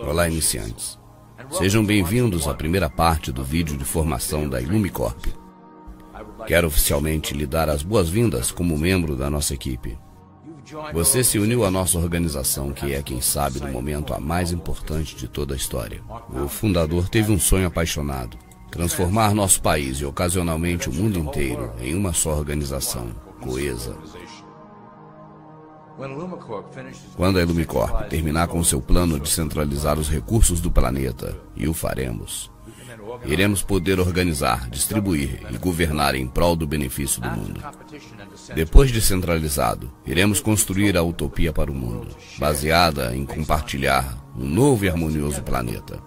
Olá, iniciantes. Sejam bem-vindos à primeira parte do vídeo de formação da Illumicorp. Quero oficialmente lhe dar as boas-vindas como membro da nossa equipe. Você se uniu à nossa organização, que é, quem sabe, no momento a mais importante de toda a história. O fundador teve um sonho apaixonado: transformar nosso país e ocasionalmente o mundo inteiro em uma só organização, coesa. Quando a Illumicorp terminar com seu plano de centralizar os recursos do planeta, e o faremos, iremos poder organizar, distribuir e governar em prol do benefício do mundo. Depois de centralizado, iremos construir a utopia para o mundo, baseada em compartilhar um novo e harmonioso planeta.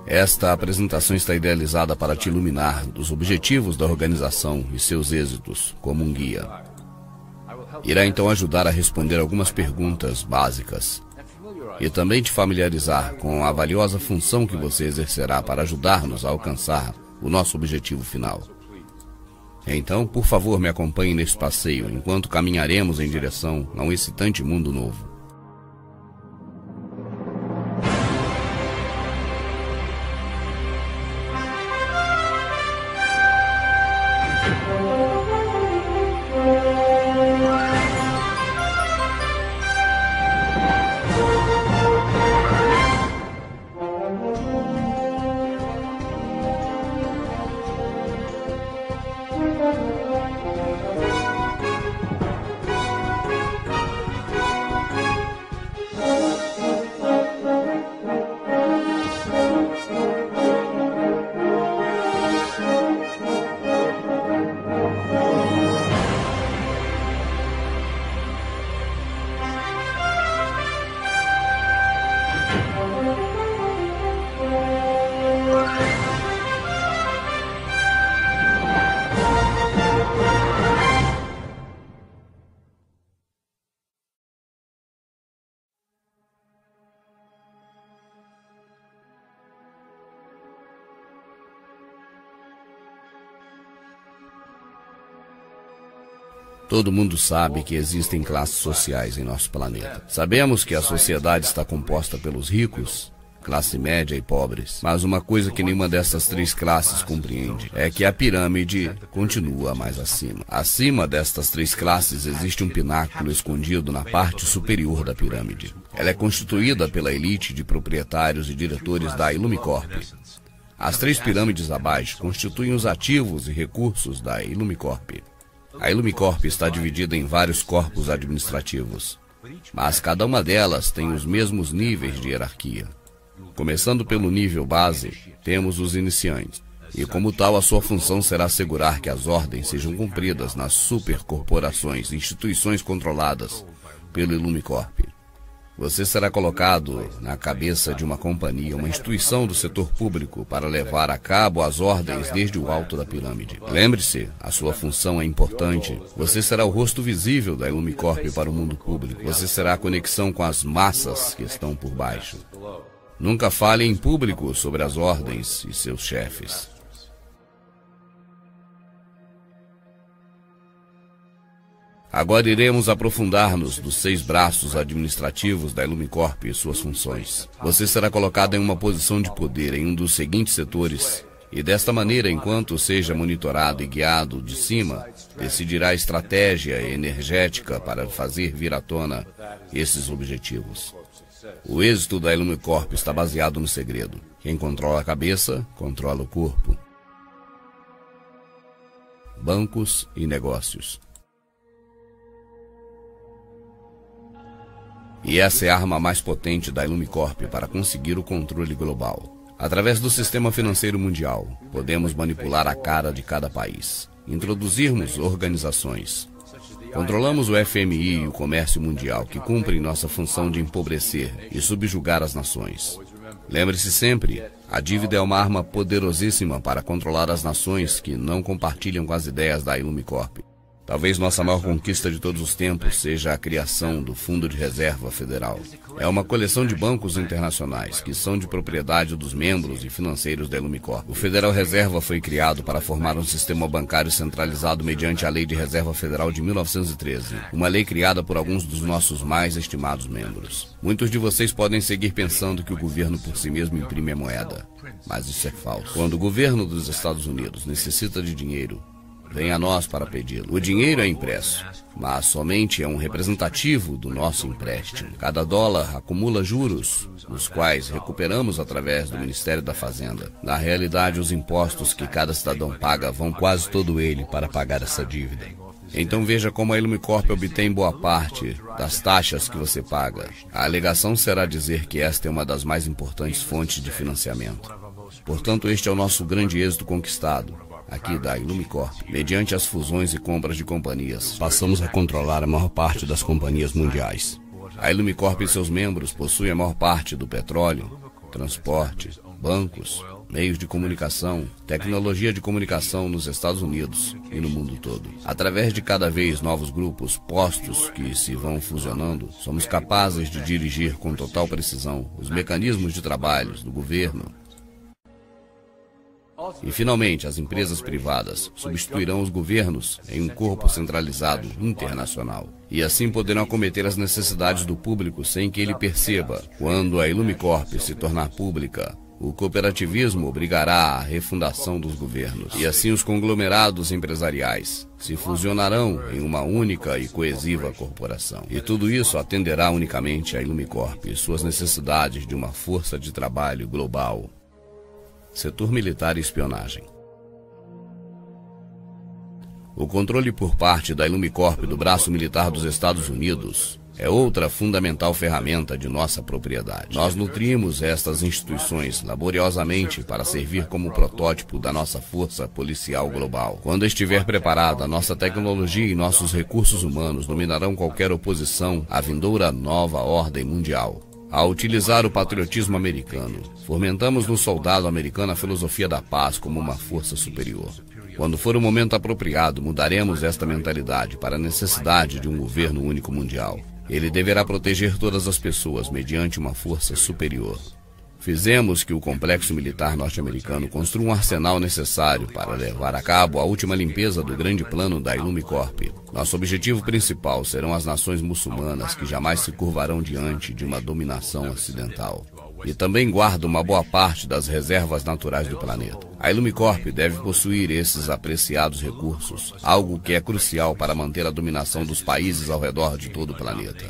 Esta apresentação está idealizada para te iluminar dos objetivos da organização e seus êxitos como um guia. Irá então ajudar a responder algumas perguntas básicas e também te familiarizar com a valiosa função que você exercerá para ajudar-nos a alcançar o nosso objetivo final. Então, por favor, me acompanhe neste passeio enquanto caminharemos em direção a um excitante mundo novo. Todo mundo sabe que existem classes sociais em nosso planeta. Sabemos que a sociedade está composta pelos ricos, classe média e pobres. Mas uma coisa que nenhuma dessas três classes compreende é que a pirâmide continua mais acima. Acima destas três classes existe um pináculo escondido na parte superior da pirâmide. Ela é constituída pela elite de proprietários e diretores da Illumicorp. As três pirâmides abaixo constituem os ativos e recursos da Illumicorp. A Illumicorp está dividida em vários corpos administrativos, mas cada uma delas tem os mesmos níveis de hierarquia. Começando pelo nível base, temos os iniciantes, e como tal a sua função será assegurar que as ordens sejam cumpridas nas supercorporações e instituições controladas pelo Illumicorp. Você será colocado na cabeça de uma companhia, uma instituição do setor público, para levar a cabo as ordens desde o alto da pirâmide. Lembre-se, a sua função é importante. Você será o rosto visível da Illumicorp para o mundo público. Você será a conexão com as massas que estão por baixo. Nunca fale em público sobre as ordens e seus chefes. Agora iremos aprofundar-nos dos 6 braços administrativos da Illumicorp e suas funções. Você será colocado em uma posição de poder em um dos seguintes setores, e desta maneira, enquanto seja monitorado e guiado de cima, decidirá a estratégia energética para fazer vir à tona esses objetivos. O êxito da Illumicorp está baseado no segredo. Quem controla a cabeça, controla o corpo. Bancos e negócios. E essa é a arma mais potente da Illumicorp para conseguir o controle global. Através do sistema financeiro mundial, podemos manipular a cara de cada país, introduzirmos organizações. Controlamos o FMI e o comércio mundial, que cumprem nossa função de empobrecer e subjugar as nações. Lembre-se sempre, a dívida é uma arma poderosíssima para controlar as nações que não compartilham com as ideias da Illumicorp. Talvez nossa maior conquista de todos os tempos seja a criação do Fundo de Reserva Federal. É uma coleção de bancos internacionais que são de propriedade dos membros e financeiros da Ilumicorp. O Federal Reserva foi criado para formar um sistema bancário centralizado mediante a Lei de Reserva Federal de 1913, uma lei criada por alguns dos nossos mais estimados membros. Muitos de vocês podem seguir pensando que o governo por si mesmo imprime a moeda, mas isso é falso. Quando o governo dos Estados Unidos necessita de dinheiro, vem a nós para pedi-lo. O dinheiro é impresso, mas somente é um representativo do nosso empréstimo. Cada dólar acumula juros, os quais recuperamos através do Ministério da Fazenda. Na realidade, os impostos que cada cidadão paga vão quase todo ele para pagar essa dívida. Então veja como a Ilumicorp obtém boa parte das taxas que você paga. A alegação será dizer que esta é uma das mais importantes fontes de financiamento. Portanto, este é o nosso grande êxito conquistado aqui da Ilumicorp. Mediante as fusões e compras de companhias, passamos a controlar a maior parte das companhias mundiais. A Ilumicorp e seus membros possuem a maior parte do petróleo, transporte, bancos, meios de comunicação, tecnologia de comunicação nos Estados Unidos e no mundo todo. Através de cada vez novos grupos, postos que se vão fusionando, somos capazes de dirigir com total precisão os mecanismos de trabalho do governo. E, finalmente, as empresas privadas substituirão os governos em um corpo centralizado internacional. E assim poderão acometer as necessidades do público sem que ele perceba. Quando a Ilumicorp se tornar pública, o cooperativismo obrigará à refundação dos governos. E assim os conglomerados empresariais se fusionarão em uma única e coesiva corporação. E tudo isso atenderá unicamente à Ilumicorp e suas necessidades de uma força de trabalho global. Setor militar e espionagem. O controle por parte da Ilumicorp do braço militar dos Estados Unidos é outra fundamental ferramenta de nossa propriedade. Nós nutrimos estas instituições laboriosamente para servir como protótipo da nossa força policial global. Quando estiver preparada, nossa tecnologia e nossos recursos humanos dominarão qualquer oposição à vindoura nova ordem mundial. Ao utilizar o patriotismo americano, fomentamos no soldado americano a filosofia da paz como uma força superior. Quando for o momento apropriado, mudaremos esta mentalidade para a necessidade de um governo único mundial. Ele deverá proteger todas as pessoas mediante uma força superior. Fizemos que o complexo militar norte-americano construa um arsenal necessário para levar a cabo a última limpeza do grande plano da Ilumicorp. Nosso objetivo principal serão as nações muçulmanas que jamais se curvarão diante de uma dominação ocidental. E também guarda uma boa parte das reservas naturais do planeta. A Ilumicorp deve possuir esses apreciados recursos, algo que é crucial para manter a dominação dos países ao redor de todo o planeta.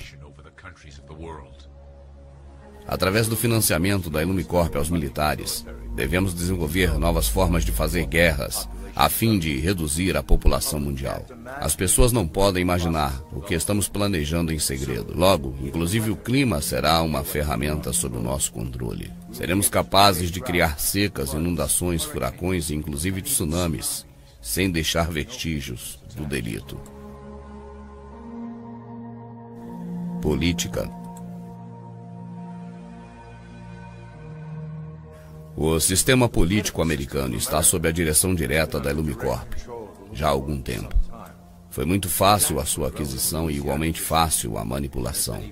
Através do financiamento da Ilumicorp aos militares, devemos desenvolver novas formas de fazer guerras, a fim de reduzir a população mundial. As pessoas não podem imaginar o que estamos planejando em segredo. Logo, inclusive o clima será uma ferramenta sob o nosso controle. Seremos capazes de criar secas, inundações, furacões e inclusive tsunamis, sem deixar vestígios do delito. Política. O sistema político americano está sob a direção direta da Ilumicorp já há algum tempo. Foi muito fácil a sua aquisição e igualmente fácil a manipulação.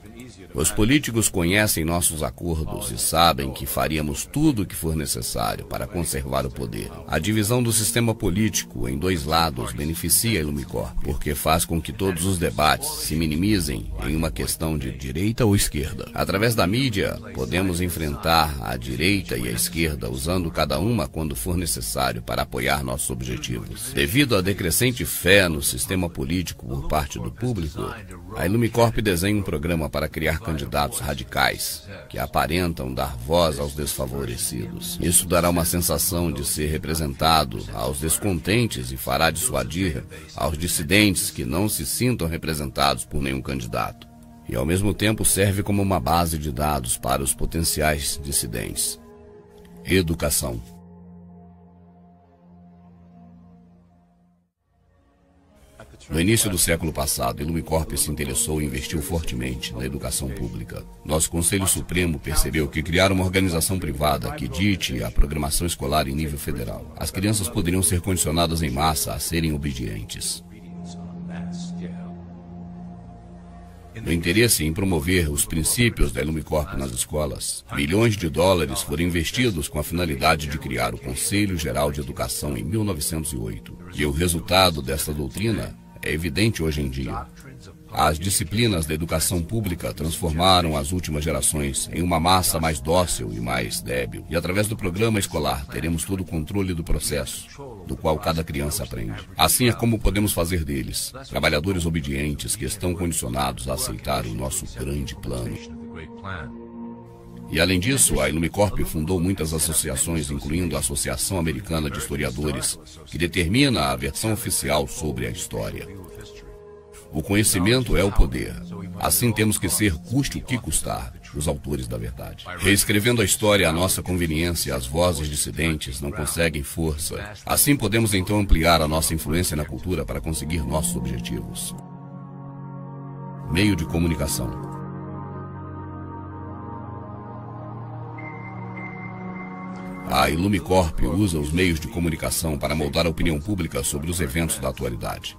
Os políticos conhecem nossos acordos e sabem que faríamos tudo o que for necessário para conservar o poder. A divisão do sistema político em dois lados beneficia a Ilumicorp, porque faz com que todos os debates se minimizem em uma questão de direita ou esquerda. Através da mídia, podemos enfrentar a direita e a esquerda, usando cada uma quando for necessário para apoiar nossos objetivos. Devido à decrescente fé no sistema político por parte do público, a Ilumicorp desenha um programa para criar candidatos radicais, que aparentam dar voz aos desfavorecidos. Isso dará uma sensação de ser representado aos descontentes e fará dissuadir aos dissidentes que não se sintam representados por nenhum candidato. E ao mesmo tempo serve como uma base de dados para os potenciais dissidentes. Educação. No início do século passado, a Ilumicorp se interessou e investiu fortemente na educação pública. Nosso Conselho Supremo percebeu que criar uma organização privada que dite a programação escolar em nível federal, as crianças poderiam ser condicionadas em massa a serem obedientes. No interesse em promover os princípios da Ilumicorp nas escolas, milhões de dólares foram investidos com a finalidade de criar o Conselho Geral de Educação em 1908. E o resultado desta doutrina é evidente hoje em dia. As disciplinas da educação pública transformaram as últimas gerações em uma massa mais dócil e mais débil. E através do programa escolar teremos todo o controle do processo, do qual cada criança aprende. Assim é como podemos fazer deles trabalhadores obedientes que estão condicionados a aceitar o nosso grande plano. E além disso, a Ilumicorp fundou muitas associações, incluindo a Associação Americana de Historiadores, que determina a versão oficial sobre a história. O conhecimento é o poder. Assim temos que ser, custe o que custar, os autores da verdade. Reescrevendo a história à nossa conveniência, as vozes dissidentes não conseguem força. Assim podemos então ampliar a nossa influência na cultura para conseguir nossos objetivos. Meio de comunicação. A Ilumicorp usa os meios de comunicação para moldar a opinião pública sobre os eventos da atualidade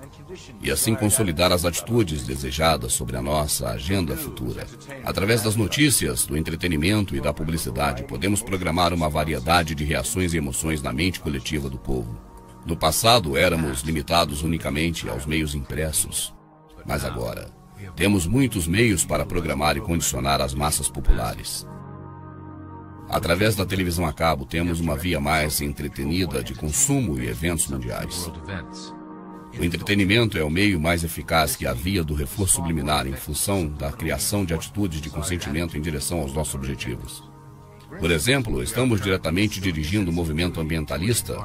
e assim consolidar as atitudes desejadas sobre a nossa agenda futura. Através das notícias, do entretenimento e da publicidade, podemos programar uma variedade de reações e emoções na mente coletiva do povo. No passado, éramos limitados unicamente aos meios impressos, mas agora temos muitos meios para programar e condicionar as massas populares. Através da televisão a cabo, temos uma via mais entretenida de consumo e eventos mundiais. O entretenimento é o meio mais eficaz que a via do reforço subliminar em função da criação de atitudes de consentimento em direção aos nossos objetivos. Por exemplo, estamos diretamente dirigindo o movimento ambientalista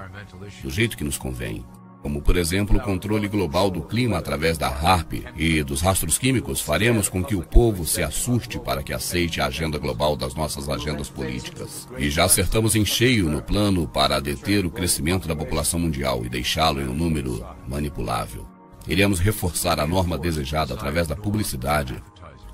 do jeito que nos convém, como, por exemplo, o controle global do clima através da HAARP e dos rastros químicos. Faremos com que o povo se assuste para que aceite a agenda global das nossas agendas políticas. E já acertamos em cheio no plano para deter o crescimento da população mundial e deixá-lo em um número manipulável. Iremos reforçar a norma desejada através da publicidade,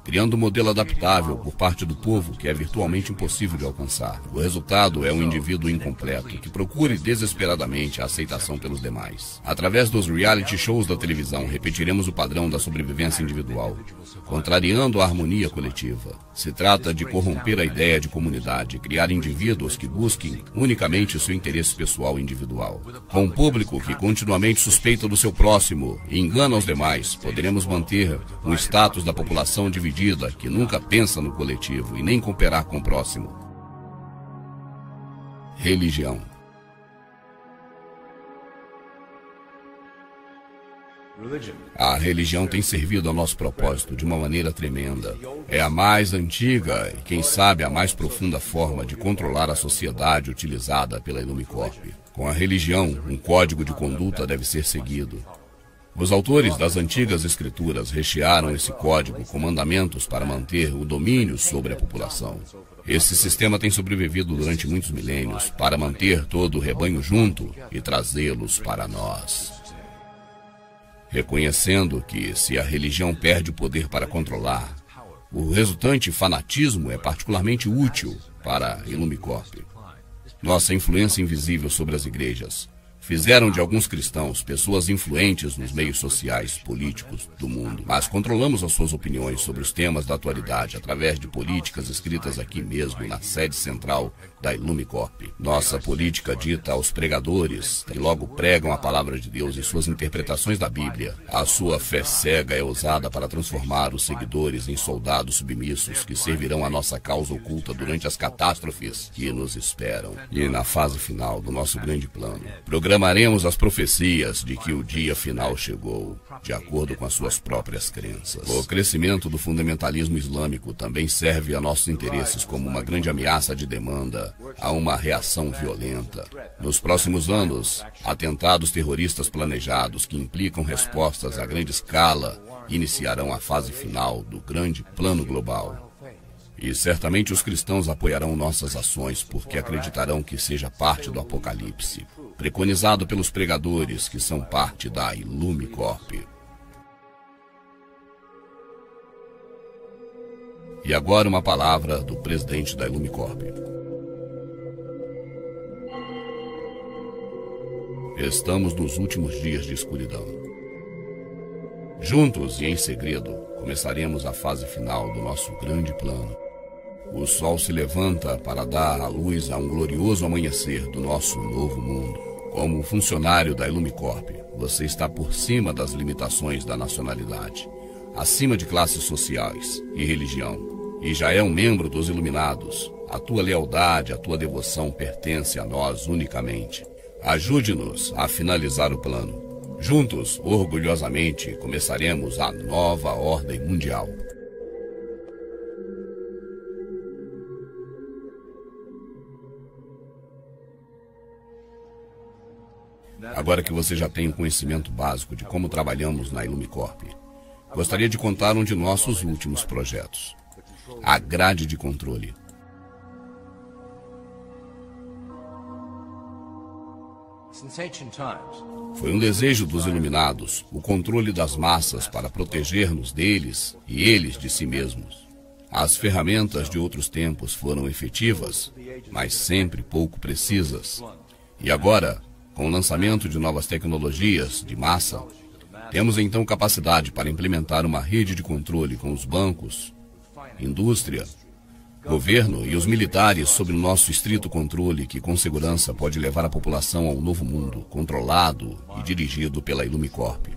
criando um modelo adaptável por parte do povo que é virtualmente impossível de alcançar. O resultado é um indivíduo incompleto que procure desesperadamente a aceitação pelos demais. Através dos reality shows da televisão, repetiremos o padrão da sobrevivência individual, contrariando a harmonia coletiva. Se trata de corromper a ideia de comunidade, criar indivíduos que busquem unicamente seu interesse pessoal e individual. Com um público que continuamente suspeita do seu próximo e engana os demais, poderemos manter um status da população dividida que nunca pensa no coletivo e nem cooperar com o próximo. Religião. A religião tem servido ao nosso propósito de uma maneira tremenda. É a mais antiga e, quem sabe, a mais profunda forma de controlar a sociedade utilizada pela Ilumicorp. Com a religião, um código de conduta deve ser seguido. Os autores das antigas escrituras rechearam esse código com mandamentos para manter o domínio sobre a população. Esse sistema tem sobrevivido durante muitos milênios para manter todo o rebanho junto e trazê-los para nós. Reconhecendo que, se a religião perde o poder para controlar, o resultante fanatismo é particularmente útil para a Ilumicorp. Nossa influência invisível sobre as igrejas fizeram de alguns cristãos pessoas influentes nos meios sociais, políticos do mundo. Mas controlamos as suas opiniões sobre os temas da atualidade através de políticas escritas aqui mesmo, na sede central da Ilumicorp. Nossa política dita aos pregadores, que logo pregam a palavra de Deus e suas interpretações da Bíblia. A sua fé cega é usada para transformar os seguidores em soldados submissos que servirão a nossa causa oculta durante as catástrofes que nos esperam. E na fase final do nosso grande plano, programaremos as profecias de que o dia final chegou, de acordo com as suas próprias crenças. O crescimento do fundamentalismo islâmico também serve a nossos interesses como uma grande ameaça de demanda a uma reação violenta. Nos próximos anos, atentados terroristas planejados que implicam respostas a grande escala iniciarão a fase final do grande plano global. E certamente os cristãos apoiarão nossas ações porque acreditarão que seja parte do Apocalipse, preconizado pelos pregadores que são parte da Ilumicorp. E agora uma palavra do presidente da Ilumicorp. Estamos nos últimos dias de escuridão. Juntos e em segredo, começaremos a fase final do nosso grande plano. O sol se levanta para dar à luz a um glorioso amanhecer do nosso novo mundo. Como funcionário da Ilumicorp, você está por cima das limitações da nacionalidade, acima de classes sociais e religião, e já é um membro dos Iluminados. A tua lealdade, a tua devoção pertence a nós unicamente. Ajude-nos a finalizar o plano. Juntos, orgulhosamente, começaremos a nova ordem mundial. Agora que você já tem um conhecimento básico de como trabalhamos na Ilumicorp, gostaria de contar um de nossos últimos projetos, a grade de controle. Foi um desejo dos Iluminados, o controle das massas para proteger-nos deles e eles de si mesmos. As ferramentas de outros tempos foram efetivas, mas sempre pouco precisas. E agora, com o lançamento de novas tecnologias de massa, temos então capacidade para implementar uma rede de controle com os bancos, indústria, governo e os militares sob o nosso estrito controle que com segurança pode levar a população a um novo mundo, controlado e dirigido pela Ilumicorp.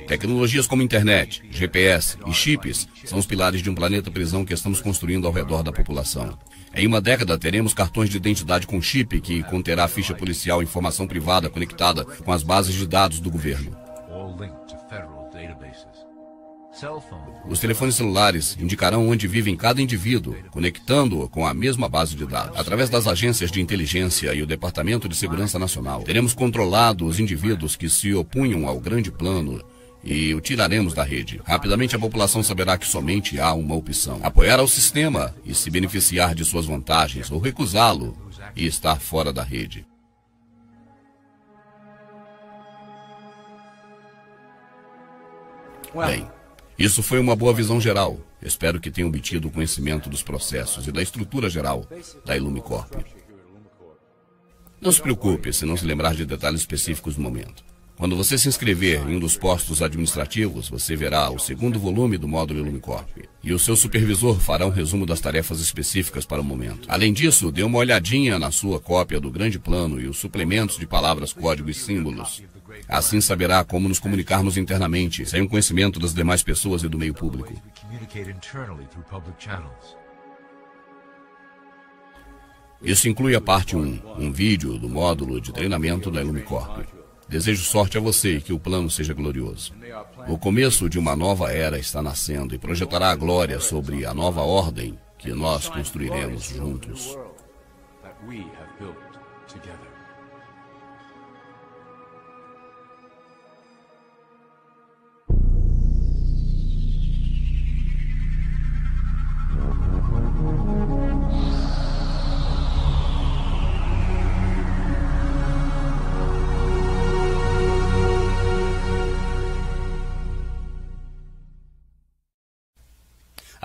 Tecnologias como internet, GPS e chips são os pilares de um planeta prisão que estamos construindo ao redor da população. Em uma década, teremos cartões de identidade com chip que conterá ficha policial e informação privada conectada com as bases de dados do governo. Os telefones celulares indicarão onde vive cada indivíduo, conectando-o com a mesma base de dados. Através das agências de inteligência e o Departamento de Segurança Nacional, teremos controlado os indivíduos que se opunham ao grande plano e o tiraremos da rede. Rapidamente a população saberá que somente há uma opção: apoiar ao sistema e se beneficiar de suas vantagens, ou recusá-lo e estar fora da rede. Bem, isso foi uma boa visão geral. Espero que tenham obtido o conhecimento dos processos e da estrutura geral da Ilumicorp. Não se preocupe se não se lembrar de detalhes específicos no momento. Quando você se inscrever em um dos postos administrativos, você verá o segundo volume do módulo Ilumicorp. E o seu supervisor fará um resumo das tarefas específicas para o momento. Além disso, dê uma olhadinha na sua cópia do grande plano e os suplementos de palavras, código e símbolos. Assim saberá como nos comunicarmos internamente, sem o conhecimento das demais pessoas e do meio público. Isso inclui a parte 1, um vídeo do módulo de treinamento da Ilumicorp. Desejo sorte a você e que o plano seja glorioso. O começo de uma nova era está nascendo e projetará a glória sobre a nova ordem que nós construiremos juntos.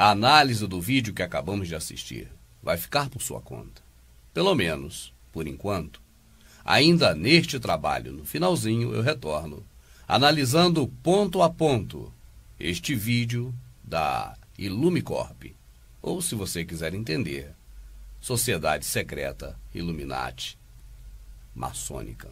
A análise do vídeo que acabamos de assistir vai ficar por sua conta. Pelo menos, por enquanto. Ainda neste trabalho, no finalzinho, eu retorno, analisando ponto a ponto este vídeo da Ilumicorp, ou, se você quiser entender, Sociedade Secreta Illuminati Maçônica.